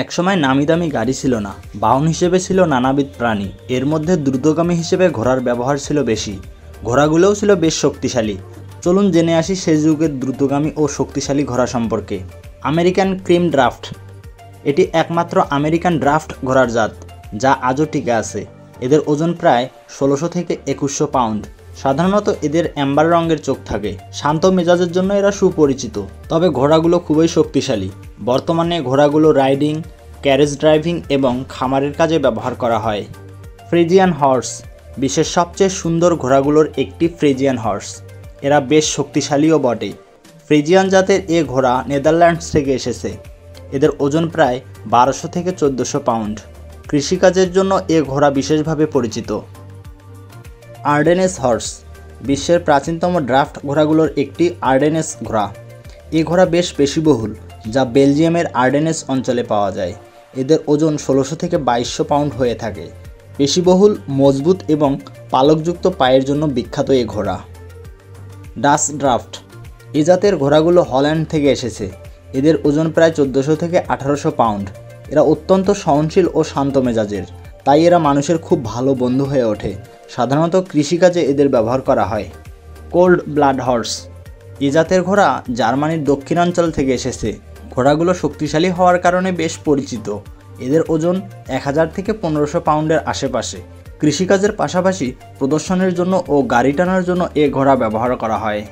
একসময় নামিদামি গাড়ি ছিল না, বাহন হিসেবে ছিল নানাবিধ প্রাণী। এর মধ্যে দ্রুতগামী হিসেবে ঘোড়ার ব্যবহার ছিল বেশি। ঘোড়াগুলোও ছিল বেশ শক্তিশালী। চলুন জেনে আসি সেই যুগের দ্রুতগামী ও শক্তিশালী ঘোড়া সম্পর্কে। আমেরিকান ক্রিম ড্রাফট, এটি একমাত্র আমেরিকান ড্রাফট ঘোড়ার জাত যা আজও টিকে আছে। এদের ওজন প্রায় 1600 থেকে 2100 পাউন্ড। সাধারণত এদের অ্যাম্বার রঙের চোখ থাকে। শান্ত মেজাজের জন্য এরা সুপরিচিত, তবে ঘোড়াগুলো খুবই শক্তিশালী। বর্তমানে ঘোড়াগুলো রাইডিং, ক্যারেজ ড্রাইভিং এবং খামারের কাজে ব্যবহার করা হয়। ফ্রিজিয়ান হর্স, বিশ্বের সবচেয়ে সুন্দর ঘোড়াগুলোর একটি ফ্রিজিয়ান হর্স। এরা বেশ শক্তিশালীও বটে। ফ্রিজিয়ান জাতের এ ঘোড়া নেদারল্যান্ডস থেকে এসেছে। এদের ওজন প্রায় 1200 থেকে 1400 পাউন্ড। কৃষিকাজের জন্য এ ঘোড়া বিশেষভাবে পরিচিত। আর্ডেনেস হর্স, বিশ্বের প্রাচীনতম ড্রাফট ঘোড়াগুলোর একটি আর্ডেনেস ঘোড়া। এ ঘোড়া বেশ পেশিবহুল, যা বেলজিয়ামের আর্ডেনেস অঞ্চলে পাওয়া যায়। এদের ওজন 1600 থেকে 2200 পাউন্ড হয়ে থাকে। পেশিবহুল, মজবুত এবং পালকযুক্ত পায়ের জন্য বিখ্যাত এ ঘোড়া। ডাচ ড্রাফট, এ জাতের ঘোড়াগুলো হল্যান্ড থেকে এসেছে। এদের ওজন প্রায় 1400 থেকে 1800 পাউন্ড। এরা অত্যন্ত সহনশীল ও শান্ত মেজাজের, তাই এরা মানুষের খুব ভালো বন্ধু হয়ে ওঠে। সাধারণত কৃষিকাজে এদের ব্যবহার করা হয়। কোল্ড ব্লাড হর্স, এ জাতের ঘোড়া জার্মানির দক্ষিণাঞ্চল থেকে এসেছে। ঘোড়াগুলো শক্তিশালী হওয়ার কারণে বেশ পরিচিত। এদের ওজন 1000 থেকে 1500 পাউন্ডের আশেপাশে। কৃষিকাজের পাশাপাশি প্রদর্শনের জন্য ও গাড়ি টানার জন্য এ ঘোড়া ব্যবহার করা হয়।